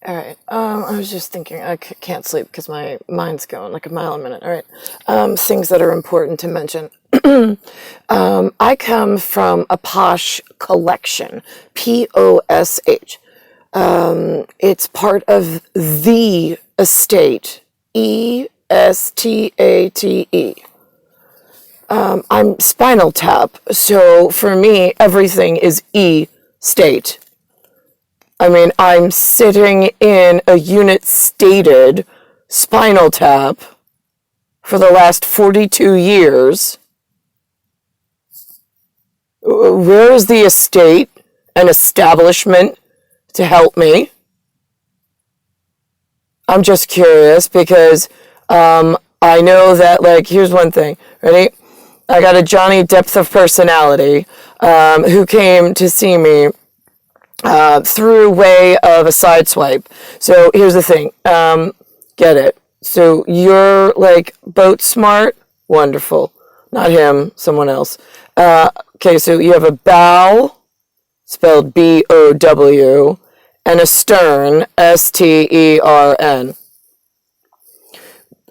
All right. I was just thinking, I can't sleep because my mind's going like a mile a minute. All right. Things that are important to mention. I come from a POSH collection, POSH. It's part of the estate, ESTATE. I'm Spinal Tap, so for me, everything is E state. I mean, I'm sitting in a unit stated Spinal Tap for the last 42 years. Where is the estate and establishment to help me? I'm just curious because I know that, like, here's one thing. Ready? I got a Johnny Depth of Personality who came to see me through way of a side swipe. So here's the thing. Get it. So you're like boat smart. Wonderful. Not him, someone else. Okay, so you have a bow, spelled BOW, and a stern, STERN.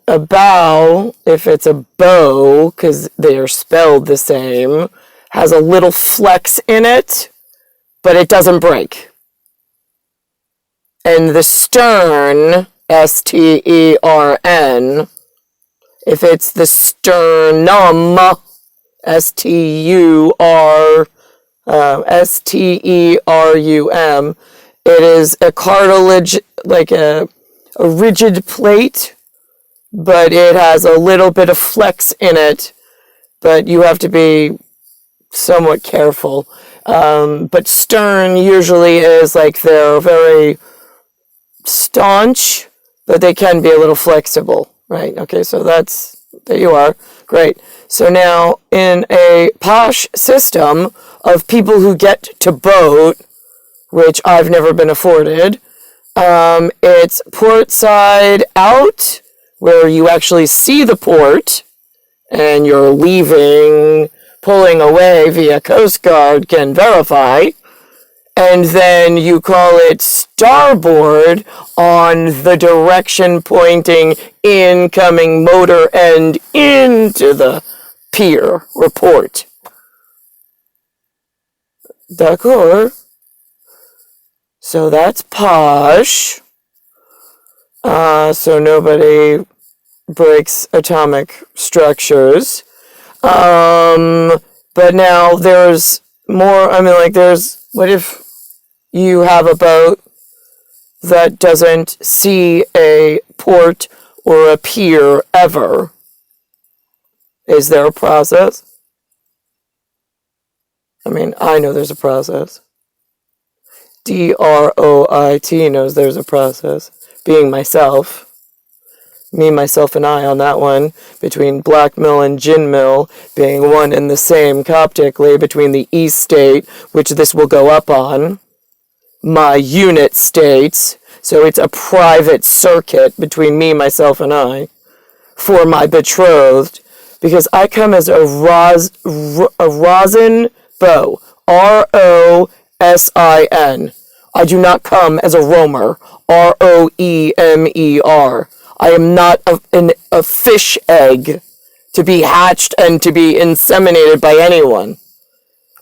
A bow, if it's a bow, because they are spelled the same, has a little flex in it, but it doesn't break. And the stern, STERN, if it's the sternum, STERUM, it is a cartilage, like a rigid plate, but it has a little bit of flex in it, but you have to be somewhat careful. But stern usually is like they're very staunch, but they can be a little flexible, right? Okay, so there you are. Great. So now in a posh system of people who get to boat, which I've never been afforded, it's port side out, where you actually see the port, and you're leaving, pulling away via Coast Guard can verify, and then you call it starboard on the direction pointing incoming motor end into the pier or port. D'accord. So that's posh. So nobody breaks atomic structures. But now there's more, I mean, like what if you have a boat that doesn't see a port or a pier ever? Is there a process? I mean, I know there's a process. DROIT knows there's a process. Being myself. Me, myself, and I on that one, between Black Mill and Gin Mill being one and the same coptically between the E state, which this will go up on, my unit states, so it's a private circuit between me, myself, and I, for my betrothed, because I come as a rosin bow, ROSIN. I do not come as a roamer, ROEMER. I am not a fish egg to be hatched and to be inseminated by anyone.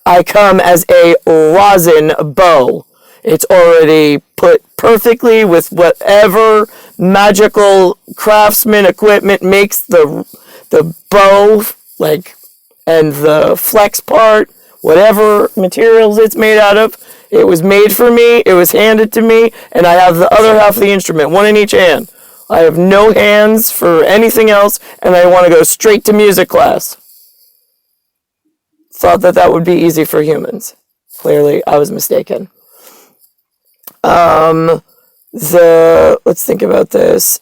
I come as a rosin bow. It's already put perfectly with whatever magical craftsman equipment makes the bow, like, and the flex part, whatever materials it's made out of. It was made for me, it was handed to me, and I have the other half of the instrument, one in each hand. I have no hands for anything else, and I want to go straight to music class. Thought that would be easy for humans. Clearly, I was mistaken. Let's think about this.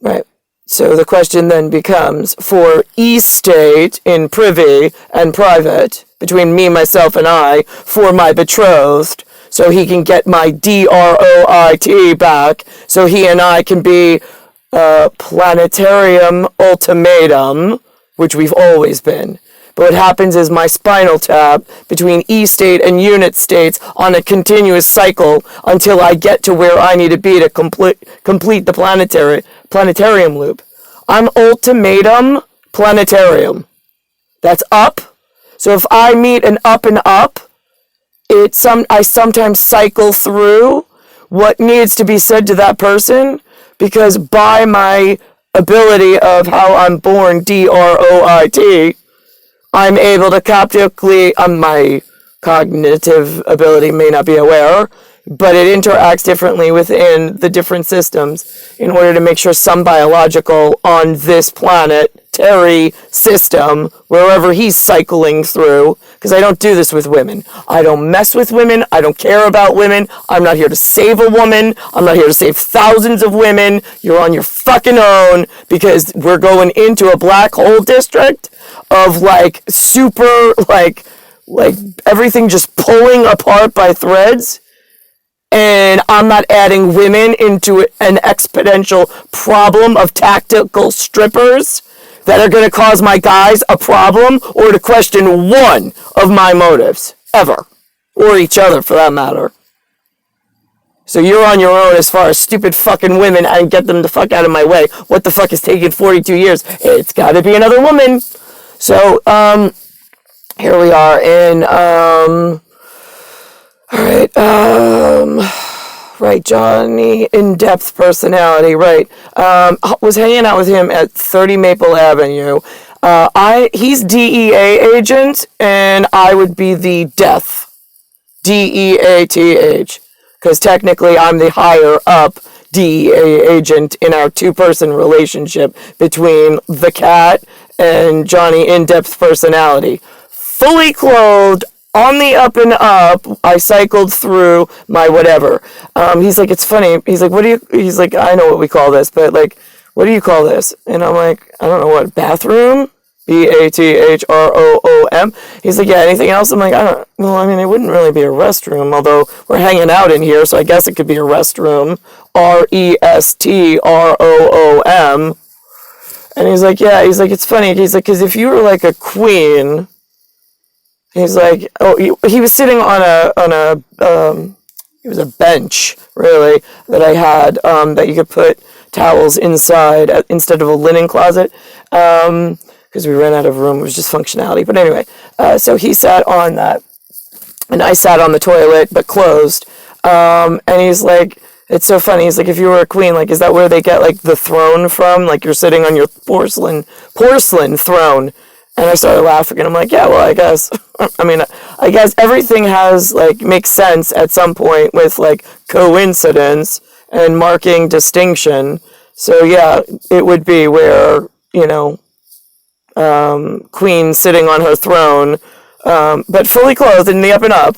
Right. So the question then becomes, for E-state in privy and private, between me, myself, and I, for my betrothed, so he can get my DROIT back, so he and I can be Planetarium Ultimatum, which we've always been. But what happens is my spinal tap between E state and unit states on a continuous cycle until I get to where I need to be to complete the planetarium loop. I'm ultimatum planetarium. That's up. So if I meet an up and up, I sometimes cycle through what needs to be said to that person, because by my ability of how I'm born, DROIT, I'm able to captively, my cognitive ability may not be aware, but it interacts differently within the different systems in order to make sure some biological on this planetary system, wherever he's cycling through, because I don't do this with women. I don't mess with women. I don't care about women. I'm not here to save a woman. I'm not here to save thousands of women. You're on your fucking own, because we're going into a black hole district of like super, like everything just pulling apart by threads. And I'm not adding women into an exponential problem of tactical strippers that are going to cause my guys a problem or to question one of my motives, ever. Or each other, for that matter. So you're on your own as far as stupid fucking women, and get them the fuck out of my way. What the fuck is taking 42 years? It's got to be another woman. So, here we are in, alright, right, Johnny, in-depth personality, right. Was hanging out with him at 30 Maple Avenue. He's DEA agent, and I would be the death. DEATH. Because technically I'm the higher up DEA agent in our two-person relationship between the cat and Johnny in-depth personality. Fully clothed, on the up and up, I cycled through my whatever. He's like, it's funny. He's like, he's like, I know what we call this, but like, what do you call this? And I'm like, I don't know what, bathroom? BATHROOM. He's like, yeah, anything else? I'm like, well, I mean, it wouldn't really be a restroom, although we're hanging out in here, so I guess it could be a restroom. RESTROOM. And he's like, yeah, he's like, it's funny. He's like, because if you were like a queen, he's like, he was sitting on it was a bench, really, that I had, that you could put towels inside instead of a linen closet. Because we ran out of room. It was just functionality. But anyway, so he sat on that, and I sat on the toilet, but closed. And he's like, it's so funny. He's like, if you were a queen, like, is that where they get, like, the throne from? Like, you're sitting on your porcelain throne. And I started laughing, and I'm like, yeah, well, I guess. I mean, I guess everything has, like, makes sense at some point with, like, coincidence and marking distinction. So, yeah, it would be where, you know, queen sitting on her throne, but fully clothed in the up and up.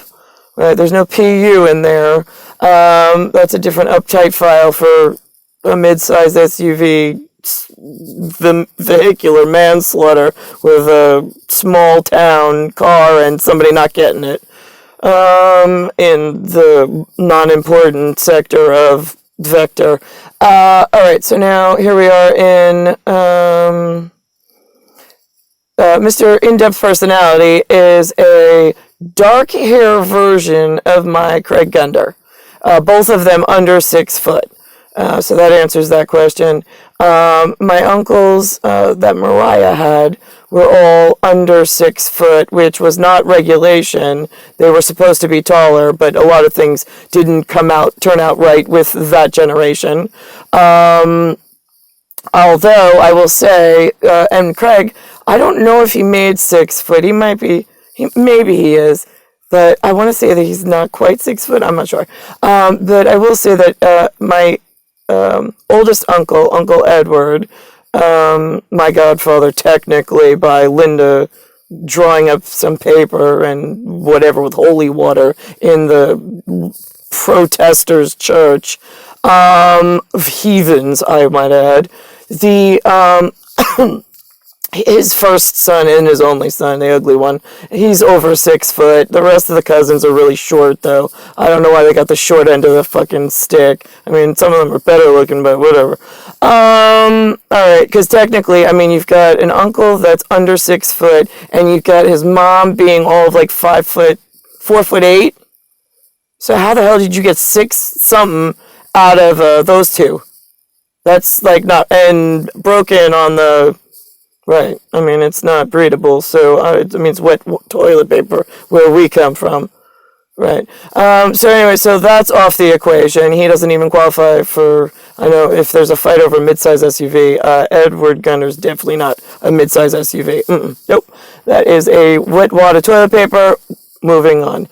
Right? There's no PU in there. That's a different uptight file for a mid-sized SUV, the vehicular manslaughter with a small town car and somebody not getting it. In the non-important sector of Vector. Alright, so now here we are in, Mr. In-Depth Personality is a dark hair version of my Craig Gunder. Both of them under 6 foot. So that answers that question. My uncles that Mariah had were all under 6 foot, which was not regulation. They were supposed to be taller, but a lot of things didn't turn out right with that generation. Although I will say, and Craig, I don't know if he made 6 foot. He might be, maybe he is, but I want to say that he's not quite 6 foot. I'm not sure. But I will say that my oldest uncle, Uncle Edward, my godfather technically by Linda drawing up some paper and whatever with holy water in the protesters' church, heathens, I might add, his first son and his only son, the ugly one, he's over 6 foot. The rest of the cousins are really short, though. I don't know why they got the short end of the fucking stick. I mean, some of them are better looking, but whatever. Alright, because technically, I mean, you've got an uncle that's under 6 foot, and you've got his mom being all of like 5 foot, 4'8". So how the hell did you get 6 something out of those two? That's like not, and broken on the, right, I mean, it's not breedable, so it means wet toilet paper where we come from. Right. So anyway, so that's off the equation. He doesn't even qualify for, I know if there's a fight over a midsize SUV, Edward Gunner's definitely not a midsize SUV. Nope. That is a wet water toilet paper. Moving on.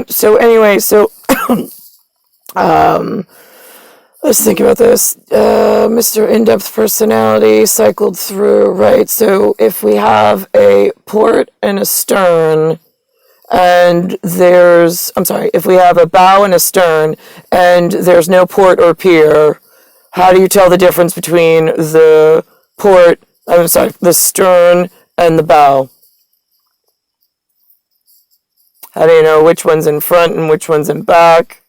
So anyway, so, let's think about this. Mr. In-Depth Personality cycled through, right? So if we have a port and a stern, and if we have a bow and a stern, and there's no port or pier, how do you tell the difference between the the stern and the bow? How do you know which one's in front and which one's in back?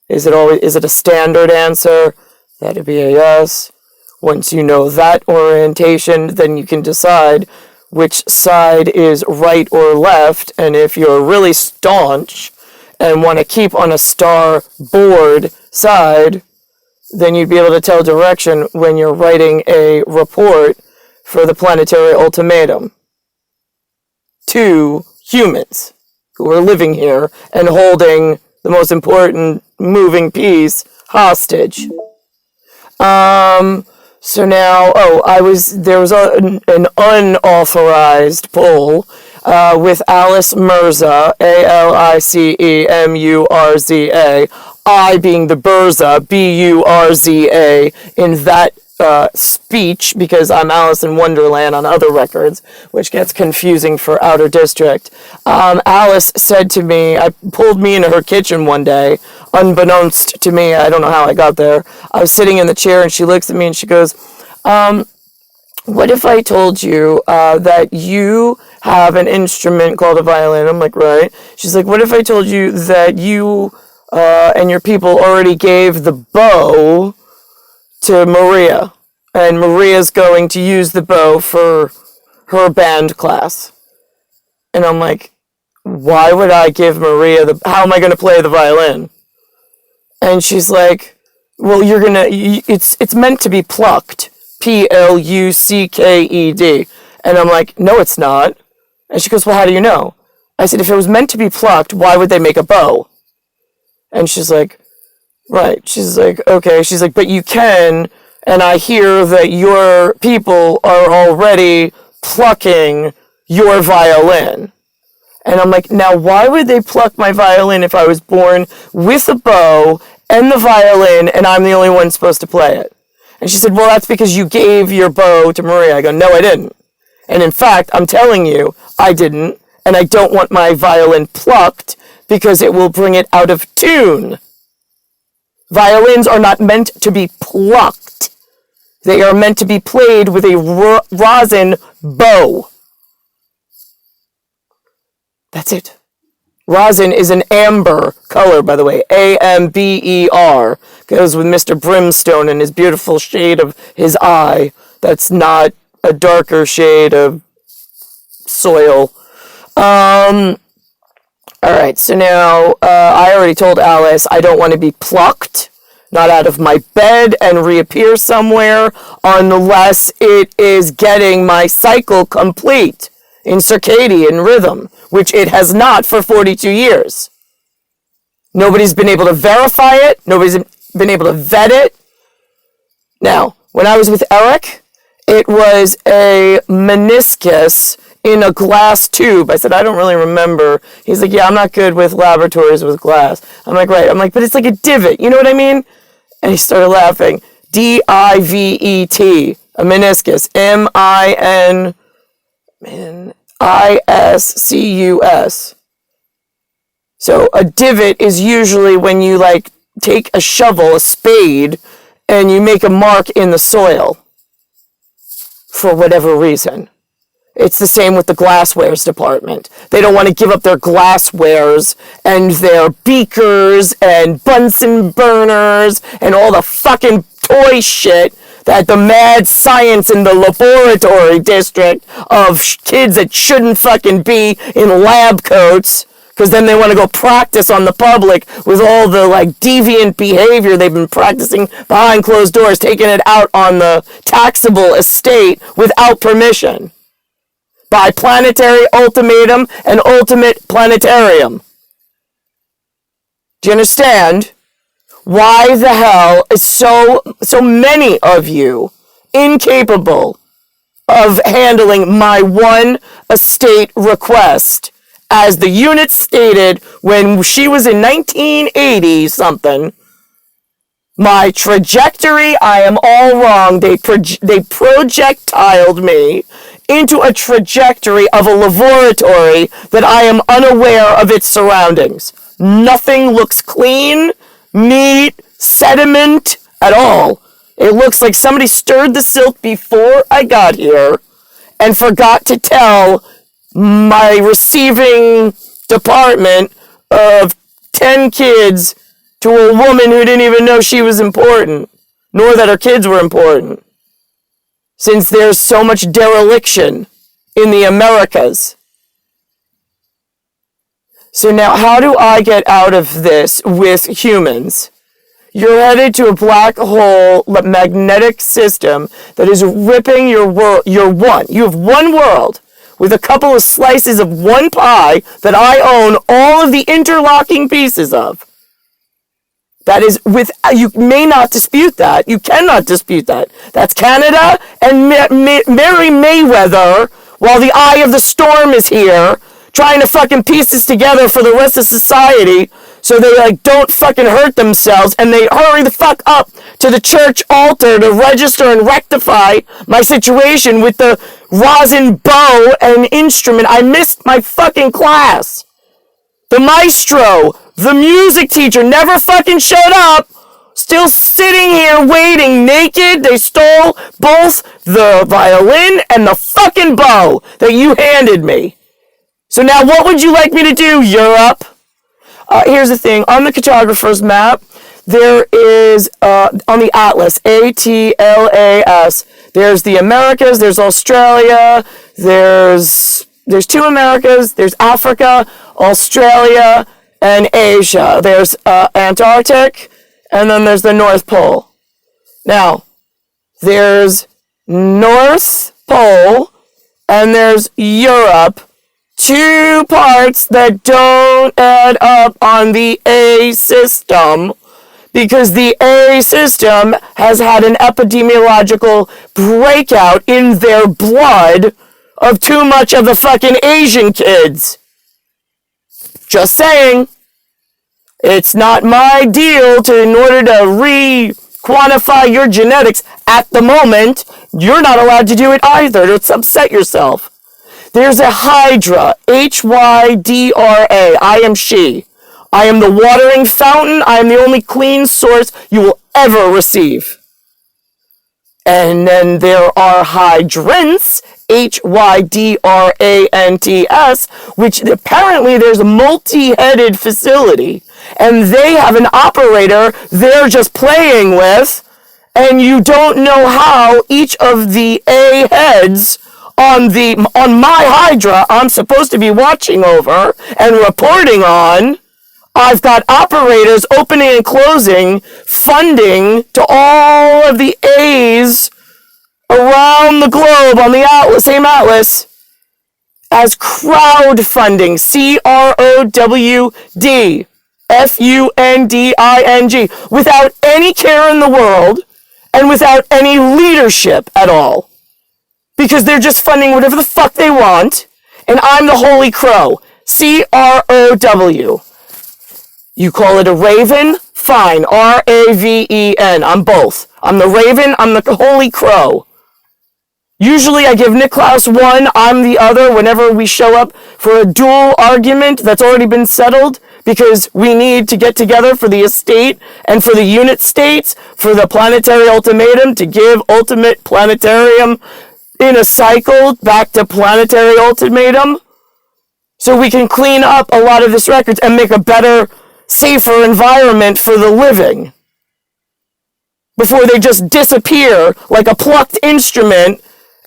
Is it a standard answer? That'd be a yes. Once you know that orientation, then you can decide which side is right or left, and if you're really staunch and want to keep on a starboard side, then you'd be able to tell direction when you're writing a report for the planetary ultimatum to humans who are living here and holding the most important moving piece hostage. So now, there was an unauthorized poll with Alice MURZA, ALICEMURZA, I being the BURZA, BURZA, in that speech, because I'm Alice in Wonderland on other records, which gets confusing for Outer District. Alice said to me, pulled me into her kitchen one day, unbeknownst to me, I don't know how I got there. I was sitting in the chair and she looks at me and she goes, what if I told you that you have an instrument called a violin? I'm like, right. She's like, what if I told you that you and your people already gave the bow to Maria, and Maria's going to use the bow for her band class? And I'm like, why would I give Maria how am I going to play the violin? And she's like, well, it's meant to be plucked, PLUCKED. And I'm like, no, it's not. And she goes, well, how do you know? I said, if it was meant to be plucked, why would they make a bow? And she's like, right. She's like, okay. She's like, but you can, and I hear that your people are already plucking your violin. And I'm like, now why would they pluck my violin if I was born with a bow and the violin and I'm the only one supposed to play it? And she said, well, that's because you gave your bow to Maria. I go, no, I didn't. And in fact, I'm telling you, I didn't, and I don't want my violin plucked because it will bring it out of tune. Violins are not meant to be plucked. They are meant to be played with a rosin bow. That's it. Rosin is an amber color, by the way. AMBER. Goes with Mr. Brimstone and his beautiful shade of his eye. That's not a darker shade of soil. Alright, so now, I already told Alice I don't want to be plucked, not out of my bed and reappear somewhere, unless it is getting my cycle complete in circadian rhythm, which it has not for 42 years. Nobody's been able to verify it. Nobody's been able to vet it. Now, when I was with Eric, it was a meniscus in a glass tube. I said, I don't really remember. He's like, yeah, I'm not good with laboratories with glass. I'm like, right. I'm like, but it's like a divot. You know what I mean? And he started laughing. DIVET, a meniscus. MINISCUS. So a divot is usually when you like take a shovel, a spade, and you make a mark in the soil for whatever reason. It's the same with the glasswares department. They don't want to give up their glasswares and their beakers and Bunsen burners and all the fucking toy shit that the mad science in the laboratory district of kids that shouldn't fucking be in lab coats, because then they want to go practice on the public with all the like deviant behavior they've been practicing behind closed doors, taking it out on the taxable estate without permission by Planetary Ultimatum and Ultimate Planetarium. Do you understand why the hell is so many of you incapable of handling my one estate request? As the unit stated when she was in 1980 something, my trajectory, I am all wrong. They projectiled me into a trajectory of a laboratory that I am unaware of its surroundings. Nothing looks clean, neat, sediment at all. It looks like somebody stirred the silt before I got here and forgot to tell my receiving department of 10 kids to a woman who didn't even know she was important, nor that her kids were important, since there's so much dereliction in the Americas. So now, how do I get out of this with humans? You're headed to a black hole magnetic system that is ripping your world. You have one world with a couple of slices of one pie that I own all of the interlocking pieces of. That is you may not dispute that. You cannot dispute that. That's Canada and Mary Mayweather, while the eye of the storm is here, trying to fucking piece this together for the rest of society so they like don't fucking hurt themselves, and they hurry the fuck up to the church altar to register and rectify my situation with the rosin bow and instrument. I missed my fucking class. The maestro, the music teacher, never fucking showed up. Still sitting here waiting naked. They stole both the violin and the fucking bow that you handed me. So now what would you like me to do, Europe? Here's the thing. On the cartographer's map, there is, on the atlas, ATLAS, there's the Americas, there's Australia, there's 2 Americas, there's Africa, Australia, and Asia. There's Antarctic, and then there's the North Pole. Now, there's North Pole, and there's Europe. 2 parts that don't add up on the A system, because the A system has had an epidemiological breakout in their blood of too much of the fucking Asian kids. Just saying. It's not my deal in order to quantify your genetics at the moment. You're not allowed to do it either. To upset yourself. There's a Hydra, Hydra. I am she. I am the watering fountain. I am the only clean source you will ever receive. And then there are hydrants, Hydrant's, which apparently there's a multi-headed facility. And they have an operator they're just playing with. And you don't know how each of the A heads on my Hydra I'm supposed to be watching over and reporting on. I've got operators opening and closing funding to all of the A's around the globe on the atlas, same atlas, as crowdfunding, CROWD, FUNDING, without any care in the world and without any leadership at all. Because they're just funding whatever the fuck they want, and I'm the Holy Crow, CROW. You call it a raven? Fine, RAVEN. I'm both. I'm the raven, I'm the Holy Crow. Usually I give Niklaus one, I'm the other whenever we show up for a dual argument that's already been settled, because we need to get together for the estate and for the unit states, for the planetary ultimatum, to give ultimate planetarium in a cycle back to planetary ultimatum, so we can clean up a lot of this records and make a better, safer environment for the living. before they just disappear like a plucked instrument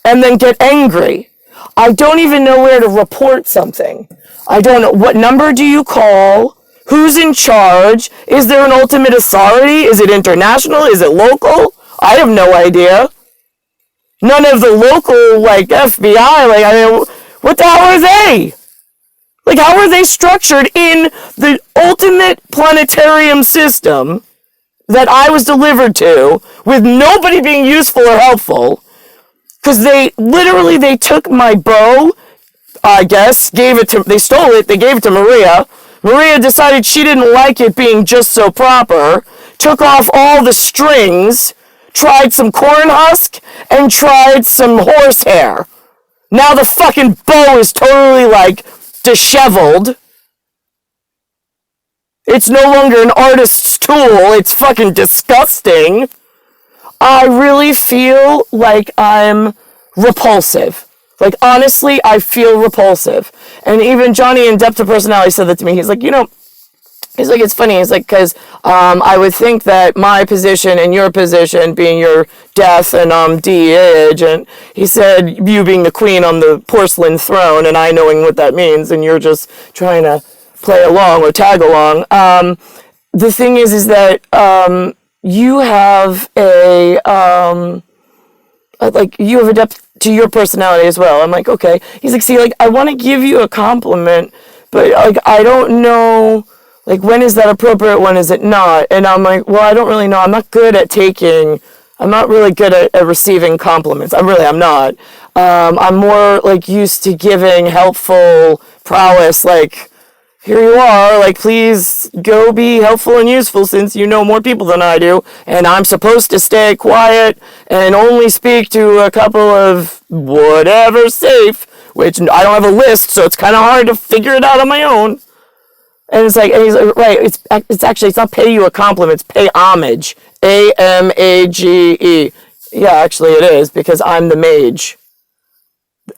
and then get angry. I don't even know where to report something. I don't know. What number do you call? Who's in charge? Is there an ultimate authority? Is it international? Is it local? I have no idea. None of the local, like, FBI, like, I mean, what the hell are they? Like, how are they structured in the ultimate planetarium system that I was delivered to with nobody being useful or helpful? Because they took my bow, I guess, they stole it, they gave it to Maria. Maria decided she didn't like it being just so proper, took off all the strings, tried some corn husk, and tried some horsehair. Now the fucking bow is totally, like, disheveled. It's no longer an artist's tool. It's fucking disgusting. I really feel like I'm repulsive. Like, honestly, I feel repulsive. And even Johnny in Depth of Personality said that to me. He's like, it's funny. He's like, because I would think that my position and your position, being your death and DEH, and he said, you being the queen on the porcelain throne, and I knowing what that means, and you're just trying to play along or tag along. The thing is that you have you have a depth to your personality as well. I'm like, okay. He's like, see, like, I want to give you a compliment, but, like, I don't know, like, when is that appropriate, when is it not? And I'm like, well, I don't really know. I'm not really good at receiving compliments. I'm not. I'm more, like, used to giving helpful prowess, like, here you are, like, please go be helpful and useful since you know more people than I do, and I'm supposed to stay quiet and only speak to a couple of whatever safe, which I don't have a list, so it's kind of hard to figure it out on my own. And it's like, and he's like, right, it's not pay you a compliment, it's pay homage. AMAGE. Yeah, actually it is, because I'm the mage.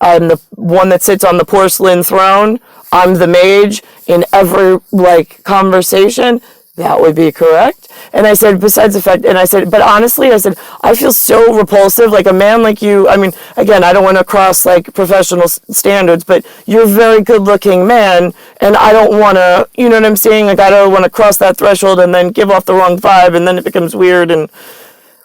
I'm the one that sits on the porcelain throne. I'm the mage in every, like, conversation. That would be correct. And I said, besides the fact, and I said, but honestly, I said, I feel so repulsive, like a man like you. I mean, again, I don't want to cross, like, professional standards, but you're a very good looking man, and I don't want to, you know what I'm saying? Like, I don't want to cross that threshold and then give off the wrong vibe, and then it becomes weird, and